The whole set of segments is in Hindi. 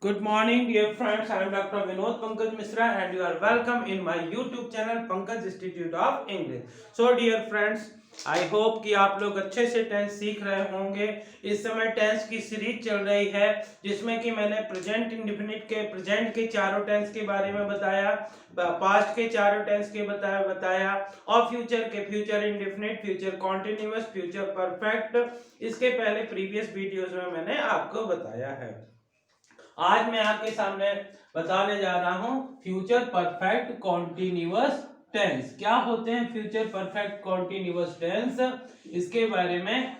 Good morning, dear friends. I am Dr. Vinod Pankaj Misra, and you are welcome in my YouTube channel Pankaj Institute of English. So, dear friends, I hope कि आप लोग अच्छे से टेंस सीख रहे होंगे। इस समय टेंस की सीरीज चल रही है जिसमें कि मैंने प्रेजेंट इंडेफिनिट के प्रेजेंट के चारों टेंस के बारे में बताया, पास्ट के चारों टेंस के बताया और फ्यूचर के future indefinite, future continuous, future perfect इसके पहले प्रीवियस वीडियोस में मैंने आपको बताया है। आज मैं आपके सामने बताने जा रहा हूं फ्यूचर परफेक्ट कॉन्टिन्यूअस टेंस। क्या होते हैं फ्यूचर परफेक्ट कॉन्टिन्यूअस टेंस, इसके बारे में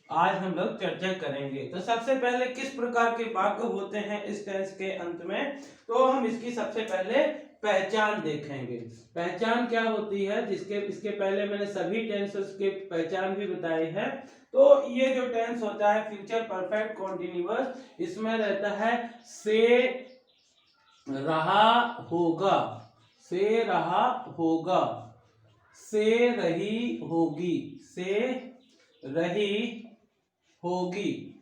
आज हम लोग चर्चा करेंगे। तो सबसे पहले किस प्रकार के वाक्य होते हैं इस टेंस के अंत में, तो हम इसकी सबसे पहले पहचान देखेंगे। पहचान क्या होती है, जिसके इसके पहले मैंने सभी टेंसेस के पहचान भी बताई है। तो ये जो टेंस होता है फ्यूचर परफेक्ट कॉन्टिन्यूअस, इसमें रहता है से रहा होगा, से रहा होगा, से रही होगी, से रही होगी,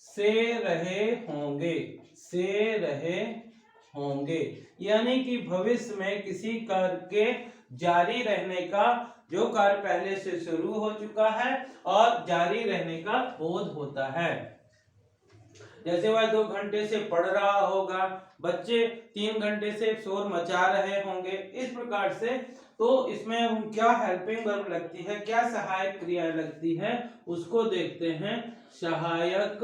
से रहे होंगे, से रहे होंगे, यानी कि भविष्य में किसी कार्य के जारी रहने का, जो कार्य पहले से शुरू हो चुका है और जारी रहने का बोध होता है। जैसे वह 2 घंटे से पढ़ रहा होगा, बच्चे 3 घंटे से शोर मचा रहे होंगे, इस प्रकार से। तो इसमें क्या हेल्पिंग वर्ब लगती है, क्या सहायक क्रिया लगती है, उसको देखते हैं। सहायक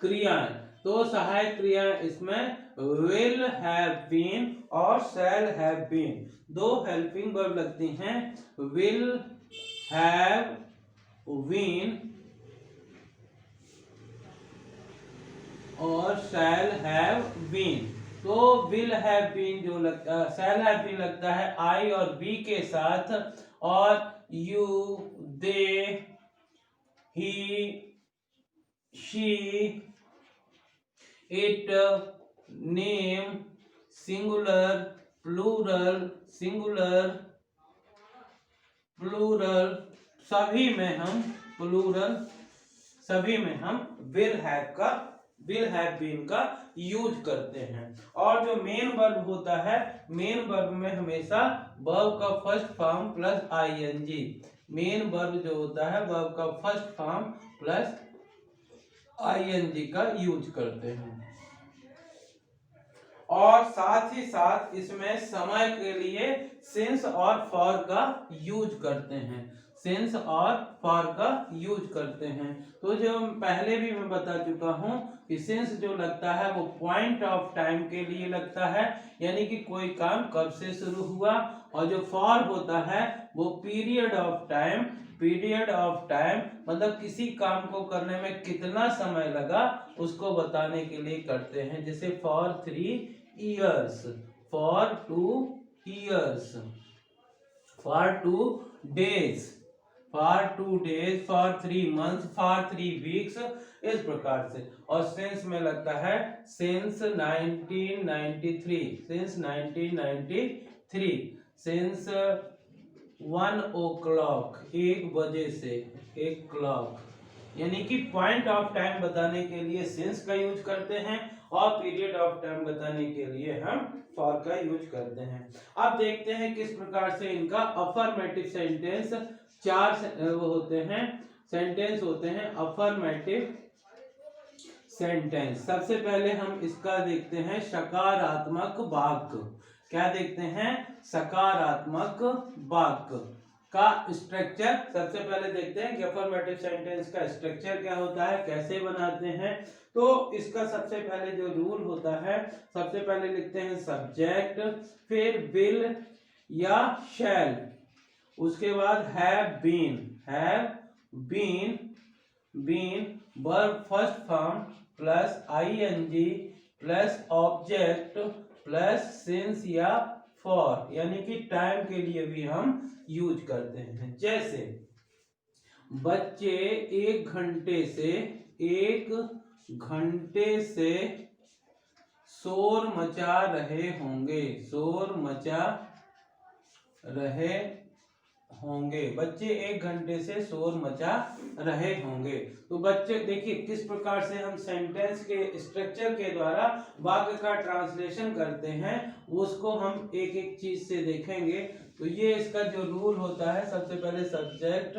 क्रियाएं, तो सहायक क्रिया इसमें विल हैव बीन और शैल हैव बीन, दो हेल्पिंग वर्ब लगती हैं। विल हैव बीन और शैल हैव बीन। तो विल हैव बीन जो लगता है, शैल हैव बीन लगता है आई और बी के साथ, और you, they, he, she, it, name, singular, plural, singular, plural, सभी में हम प्लूरल, सभी में हम विल हैव बीन का यूज करते हैं। और जो मेन वर्ब होता है, मेन वर्ब में हमेशा वर्ब का first form plus ING, main verb जो होता है वर्ब का फर्स्ट फॉर्म प्लस आईएनजी का यूज करते हैं। और साथ ही साथ इसमें समय के लिए सिंस और फॉर का यूज करते हैं, सिंस और फॉर का यूज करते हैं। तो जो पहले भी मैं बता चुका हूं कि सिंस जो लगता है वो पॉइंट ऑफ टाइम के लिए लगता है, यानी कि कोई काम कब से शुरू हुआ, और जो फॉर होता है वो period of time, period of time मतलब किसी काम को करने में कितना समय लगा उसको बताने के लिए करते हैं। जैसे for 3 years, for 2 years, for 2 days, for 2 days, for 3 months, for 3 weeks, इस प्रकार से। और सिंस में लगता है सिंस 1993, सिंस 1993, सिंस 1 o'clock, 1 बजे से, 1 क्लॉक, यानी कि पॉइंट ऑफ टाइम बताने के लिए सिंस का यूज करते हैं और पीरियड ऑफ टाइम बताने के लिए हम फॉर का यूज करते हैं। अब देखते हैं किस प्रकार से इनका अफर्मेटिव सेंटेंस, 4 होते हैं, सेंटेंस होते हैं अफर्मेटिव सेंटेंस। सबसे पहले हम इसका देखते हैं सकारात्मक वाक्य। क्या देखते हैं? सकारात्मक वाक्य का स्ट्रक्चर सबसे पहले देखते हैं कि अफर्मेटिव सेंटेंस का स्ट्रक्चर क्या होता है, कैसे बनाते हैं। तो इसका सबसे पहले जो रूल होता है, सबसे पहले लिखते हैं सब्जेक्ट, फिर विल या शैल, उसके बाद have been, been verb first form plus ING plus object plus since या फॉर, यानी कि टाइम के लिए भी हम यूज करते हैं। जैसे बच्चे 1 घंटे से शोर मचा रहे होंगे, शोर मचा रहे होंगे। बच्चे 1 घंटे से शोर मचा रहे होंगे। तो बच्चे देखिए किस प्रकार से हम सेंटेंस के स्ट्रक्चर के द्वारा वाक्य का ट्रांसलेशन करते हैं, उसको हम एक एक चीज से देखेंगे। तो ये इसका जो रूल होता है, सबसे पहले सब्जेक्ट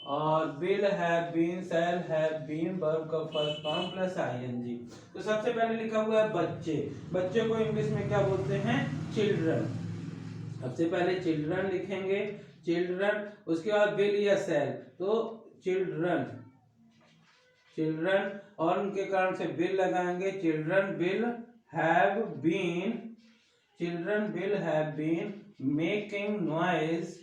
और will have been, shall have been, verb का फर्स्ट फॉर्म प्लस आईएनजी। तो सबसे पहले लिखा हुआ है बच्चे। बच्चे को इंग्लिश में क्या बोलते हैं? चिल्ड्रन। सबसे पहले चिल्ड्रन लिखेंगे, चिल्ड्रन। उसके बाद विल या शैल, तो चिल्ड्रन, चिल्ड्रन और उनके कारण से विल लगाएंगे। Children will have been, children will have been making noise,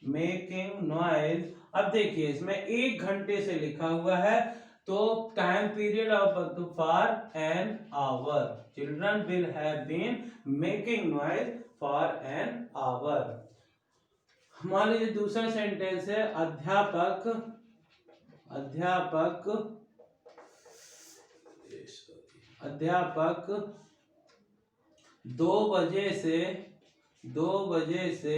making noise. अब देखिए इसमें 1 घंटे से लिखा हुआ है, तो time period of for an hour. Children will have been making noise for an hour. मान लीजिए दूसरा सेंटेंस है अध्यापक, अध्यापक, अध्यापक 2 बजे से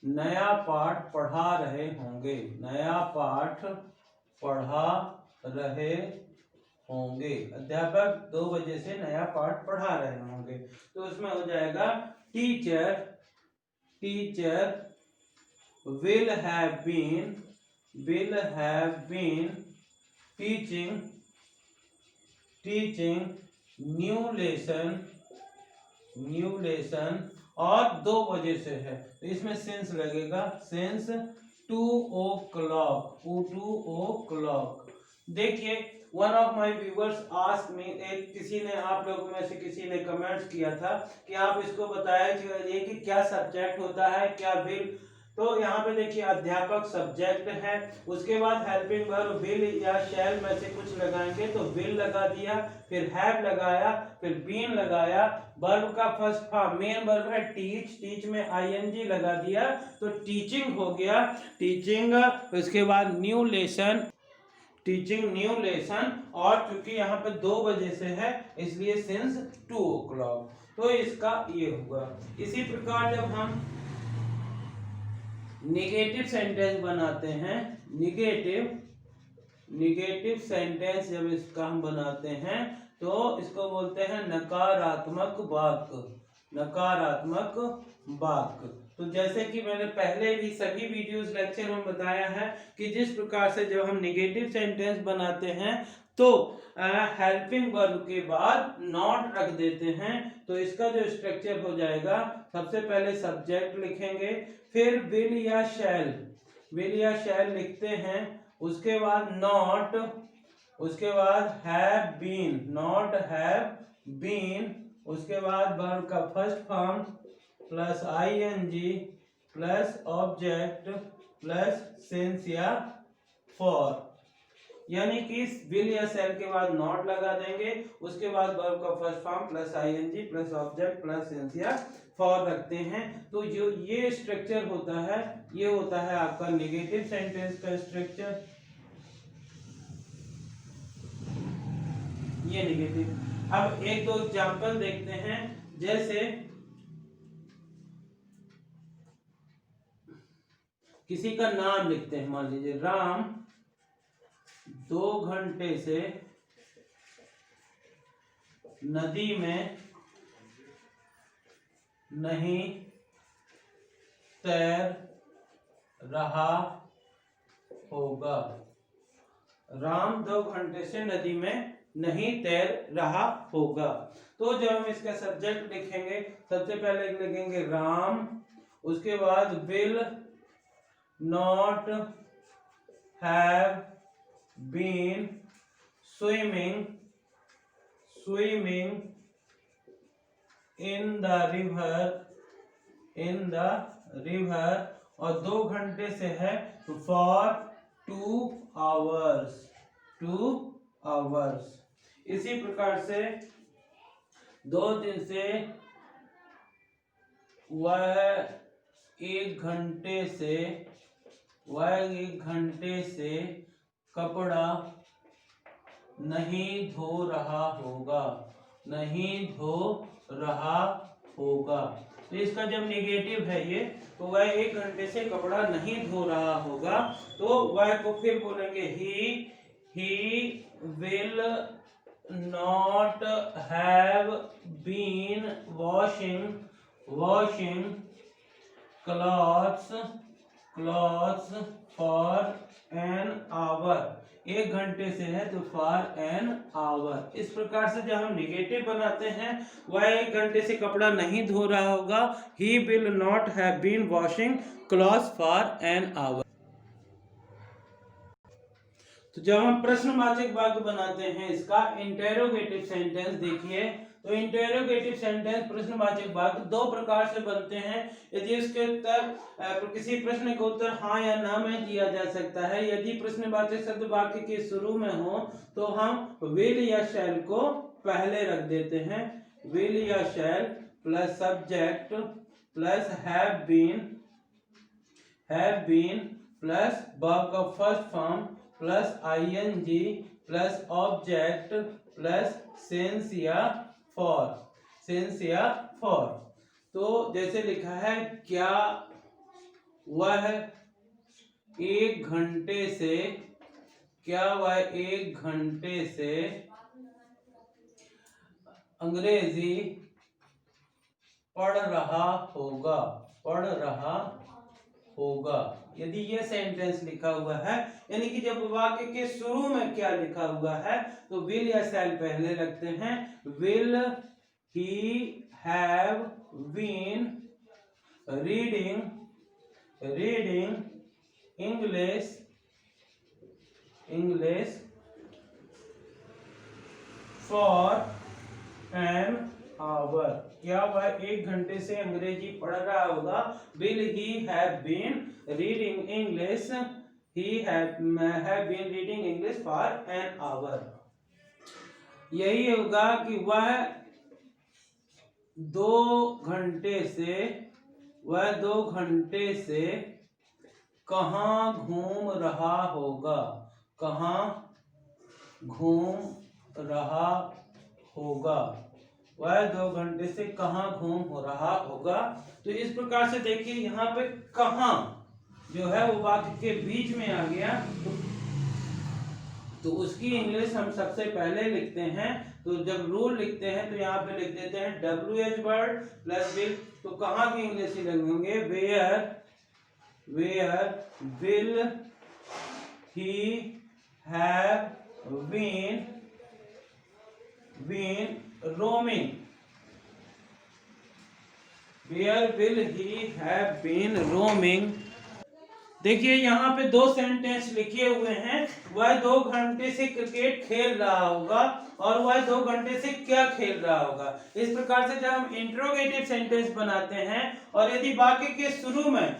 नया पाठ पढ़ा रहे होंगे, नया पाठ पढ़ा रहे होंगे। अध्यापक 2 बजे से नया पाठ पढ़ा रहे होंगे। तो उसमें हो जाएगा teacher, teacher will have been teaching, teaching new lesson, new lesson. और 2 बजे से है तो इसमें सिंस लगेगा, सिंस 2 o'clock, 2 o'clock। देखिए one of my viewers ask me, एक किसी ने, आप लोगों में से किसी ने कमेंट्स किया था कि आप इसको बताया कि क्या सब्जेक्ट होता है, क्या विल। तो यहाँ पे देखिए अध्यापक सब्जेक्ट है, उसके बाद हेल्पिंग वर्ब विल या शैल में से कुछ लगाएंगे, तो विल लगा दिया, फिर हैव लगाया, फिर बीन लगाया। वर्ब का फर्स्ट फॉर्म मेन वर्ब है टीच, टीच में आईएनजी लगा दिया, तो टीचिंग हो गया, टीचिंग। उसके बाद new lesson, teaching new lesson. और चूंकि यहाँ पे 2 बजे से है इसलिए सिंस 2 o'clock। तो इसका ये हुआ। इसी प्रकार जब हम निगेटिव सेंटेंस बनाते हैं, निगेटिव, निगेटिव सेंटेंस जब इसका हम बनाते हैं तो इसको बोलते हैं नकारात्मक वाक्य, नकारात्मक वाक्य। तो जैसे कि मैंने पहले भी सभी वीडियोस लेक्चर में बताया है कि जिस प्रकार से जब हम निगेटिव सेंटेंस बनाते हैं तो हेल्पिंग वर्ब के बाद नॉट रख देते हैं। तो इसका जो स्ट्रक्चर हो जाएगा, सबसे पहले सब्जेक्ट लिखेंगे, फिर विल या शैल, विल या शैल लिखते हैं, उसके बाद नॉट, उसके बाद have been, not have been, उसके बाद वर्ब का first form plus ING plus object plus since या फॉर। यानी कि विल या शैल के बाद नॉट लगा देंगे, उसके बाद वर्ब का first form plus ING plus object plus since या फॉर रखते हैं। तो जो ये स्ट्रक्चर होता है, ये होता है आपका नेगेटिव सेंटेंस का स्ट्रक्चर, ये नेगेटिव। अब एक दो एग्जांपल देखते हैं। जैसे किसी का नाम लिखते हैं, मान लीजिए राम 2 घंटे से नदी में नहीं तैर रहा होगा। राम 2 घंटे से नदी में नहीं तैर रहा होगा। तो जब हम इसका सब्जेक्ट लिखेंगे, सबसे पहले लिखेंगे राम, उसके बाद will not have been swimming, swimming in the river, in the river. और 2 घंटे से है तो फॉर 2 hours, 2 hours। इसी प्रकार से 2 दिन से वह 1 घंटे से, वह 1 घंटे से कपड़ा नहीं धो रहा होगा, नहीं धो रहा होगा। तो इसका जब नेगेटिव है ये, तो वह 1 घंटे से कपड़ा नहीं धो रहा होगा, तो वह को फिर बोलेंगे he will not have been washing clothes for an hour. 1 घंटे से है तो फॉर एन आवर। इस प्रकार से जब हम निगेटिव बनाते हैं, वह 1 घंटे से कपड़ा नहीं धो रहा होगा, he will not have been washing clothes for an hour. तो जब हम प्रश्नवाचक वाक्य बनाते हैं, इसका इंटेरोगेटिव सेंटेंस देखिए, तो इंटेरोगेटिव सेंटेंस प्रश्नवाचक वाक्य 2 प्रकार से बनते हैं। यदि उसके उत्तर किसी प्रश्न का उत्तर हाँ या ना में दिया जा सकता है। यदि प्रश्नवाचक शब्द वाक्य के शुरू में हो तो हम विल या शैल को पहले रख देते हैं। विल या shall plus subject plus have been plus verb का first form plus ING plus object plus since या फॉर। तो जैसे लिखा है, क्या वह 1 घंटे से अंग्रेजी पढ़ रहा होगा। यदि ये सेंटेंस लिखा हुआ है, यानी कि जब वाक्य के शुरू में क्या लिखा हुआ है, तो विल या शैल पहले रखते हैं। Will he have been reading English for an hour. क्या वह 1 घंटे से अंग्रेजी पढ़ रहा होगा। Will he have been reading English for an hour. यही होगा कि वह 2 घंटे से कहाँ घूम रहा होगा। वह 2 घंटे से कहाँ घूम रहा होगा। तो इस प्रकार से देखिए, यहाँ पे कहाँ जो है वो वाक्य के बीच में आ गया, तो उसकी इंग्लिश हम सबसे पहले लिखते हैं। तो जब रूल लिखते हैं तो यहाँ पे लिख देते हैं WH वर्ड प्लस विल। तो कहाँ की इंग्लिश ही लगेंगे, where will he have been roaming. Where will he have been roaming? देखिए यहाँ पे 2 सेंटेंस लिखे हुए हैं। वह 2 घंटे से क्रिकेट खेल रहा होगा और वह 2 घंटे से क्या खेल रहा होगा। इस प्रकार से जब हम इंट्रोगेटिव सेंटेंस बनाते हैं और यदि वाक्य के शुरू में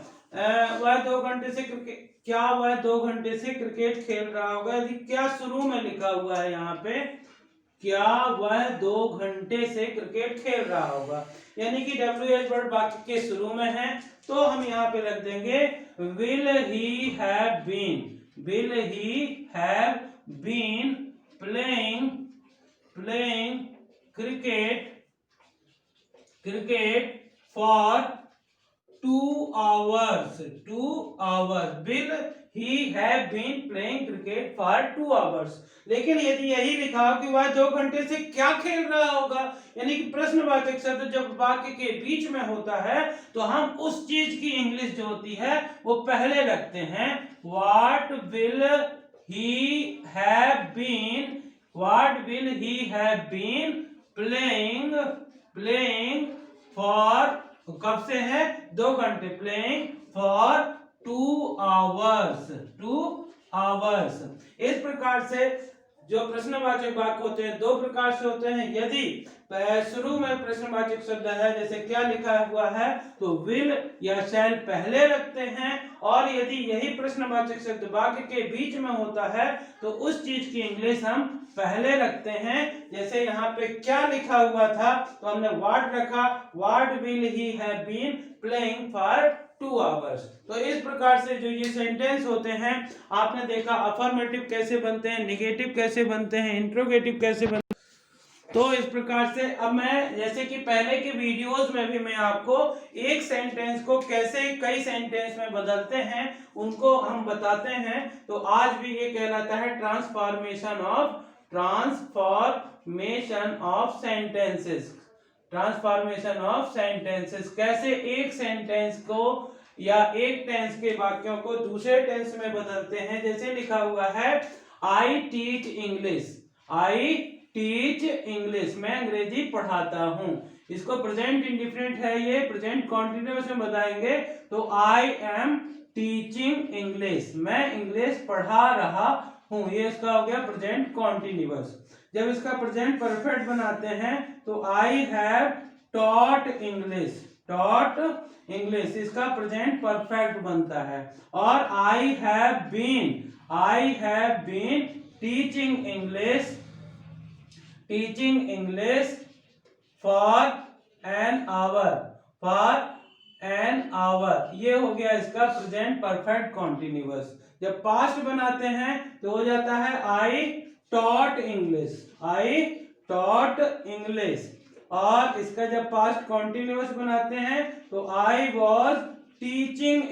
वह 2 घंटे से क्या वह 2 घंटे से क्रिकेट खेल रहा होगा, यदि क्या शुरू में लिखा हुआ है यहाँ पे, क्या वह 2 घंटे से क्रिकेट खेल रहा होगा, यानी कि WH वर्ड वाक्य के शुरू में है, तो हम यहाँ पे रख देंगे will he have been playing cricket for 2 hours. Will he have been playing cricket for 2 hours. लेकिन यदि यही लिखा हो कि वह 2 घंटे से क्या खेल रहा होगा, यानी कि प्रश्नवाचक शब्द जब वाक्य के बीच में होता है तो हम उस चीज की इंग्लिश जो होती है वो पहले रखते हैं। What will he have been playing for, कब से है, 2 घंटे, playing for 2 hours। इस प्रकार से जो प्रश्नवाचक वाक्य होते हैं 2 प्रकार से होते हैं। यदि शुरू में प्रश्नवाचक शब्द है, जैसे क्या लिखा हुआ है, तो विल या शैल पहले रखते हैं, और यदि यही प्रश्नवाचक शब्द वाक्य के बीच में होता है तो उस चीज की इंग्लिश हम पहले रखते हैं। जैसे यहाँ पे क्या लिखा हुआ था तो हमने व्हाट रखा, what will he have been playing for 2 hours। तो इस प्रकार से जो ये सेंटेंस होते हैं, आपने देखा अफर्मेटिव कैसे बनते हैं, निगेटिव कैसे बनते हैं, इंट्रोगेटिव कैसे बनते हैं, तो इस प्रकार से अब मैं जैसे कि पहले के वीडियोस में भी मैं आपको एक सेंटेंस को कैसे कई सेंटेंस में बदलते हैं उनको हम बताते हैं। तो आज भी ये कहलाता है transformation of sentences. Transformation of sentences, कैसे एक सेंटेंस को या एक टेंस के वाक्यों को दूसरे टेंस में बदलते हैं। जैसे लिखा हुआ है I teach English, I teach English, मैं अंग्रेजी पढ़ाता हूं। इसको प्रेजेंट इंडिफिनिट है, ये प्रेजेंट कॉन्टिन्यूअस में बताएंगे तो आई एम टीचिंग इंग्लिश, मैं इंग्लिश पढ़ा रहा हूं, ये इसका हो गया प्रेजेंट कॉन्टिन्यूअस। जब इसका प्रेजेंट परफेक्ट बनाते हैं तो I have taught English, taught English इसका प्रेजेंट परफेक्ट बनता है। और I have been teaching English for an hour, ये हो गया इसका प्रेजेंट परफेक्ट कॉन्टिन्यूअस। जब पास्ट बनाते हैं तो हो जाता है आई टॉट इंग्लिश, और इसका जब पास्ट कॉन्टिन्यूअस बनाते हैं तो आई वॉज टीचिंग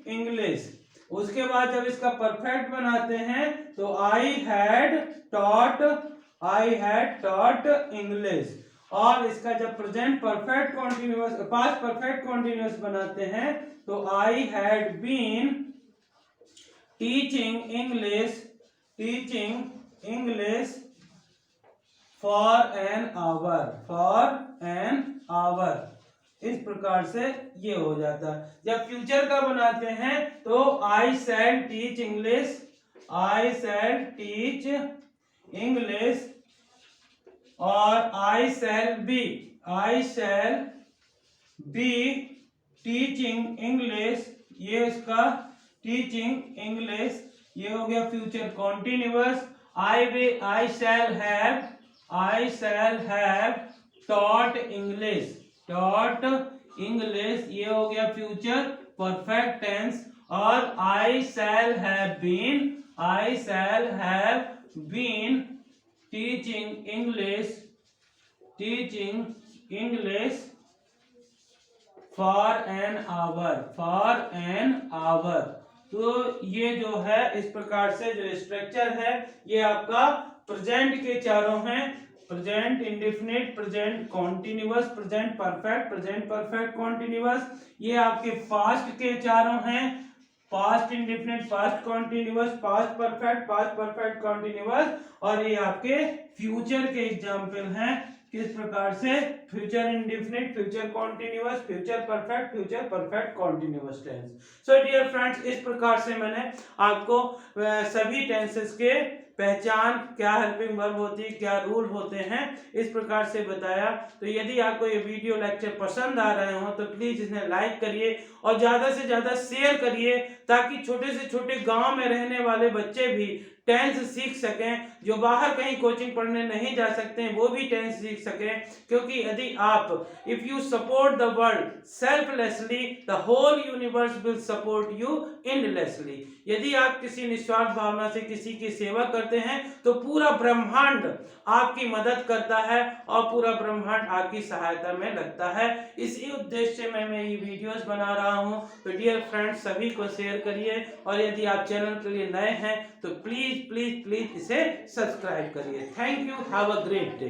इंग्लिश। उसके बाद जब इसका परफेक्ट बनाते हैं तो आई हैड टॉट इंग्लिश, और इसका जब present perfect continuous past perfect continuous बनाते हैं तो I had been teaching English for an hour, इस प्रकार से ये हो जाता है। जब फ्यूचर का बनाते हैं तो आई शैल टीच इंग्लिश, और I shall be teaching English, ये इसका टीचिंग इंग्लिश, ये हो गया future continuous. I shall have taught English, ये हो गया फ्यूचर परफेक्ट टेंस। और I shall have been teaching English for an hour. तो ये जो है इस प्रकार से जो स्ट्रक्चर है ये आपका प्रेजेंट के चारों हैं, present indefinite, present continuous, present perfect continuous. ये आपके पास्ट के चारों हैं, past indefinite, past continuous, past perfect continuous, और ये आपके फ्यूचर के एग्जाम्पल हैं। किस प्रकार से future indefinite, future continuous, future perfect continuous tense. So dear friends, इस प्रकार से मैंने आपको सभी टेंसेस के पहचान, क्या हेल्पिंग वर्ब होती है, क्या रूल होते हैं, इस प्रकार से बताया। तो यदि आपको ये वीडियो लेक्चर पसंद आ रहे हो तो प्लीज इन्हें लाइक करिए और ज्यादा से ज्यादा शेयर करिए, ताकि छोटे से छोटे गांव में रहने वाले बच्चे भी टेंस सीख सकें, जो बाहर कहीं कोचिंग पढ़ने नहीं जा सकते हैं वो भी टेंस सीख सकें। क्योंकि यदि आप if you support the world selflessly, the whole universe will support you endlessly. यदि आप किसी निस्वार्थ भावना से किसी की सेवा करते हैं तो पूरा ब्रह्मांड आपकी मदद करता है और पूरा ब्रह्मांड आपकी सहायता में लगता है। इसी उद्देश्य से मैं ये वीडियोस बना रहा हूं। तो डियर फ्रेंड्स, सभी को शेयर करिए, और यदि आप चैनल के लिए नए हैं तो प्लीज इसे सब्सक्राइब करिए। Thank you, have a great day.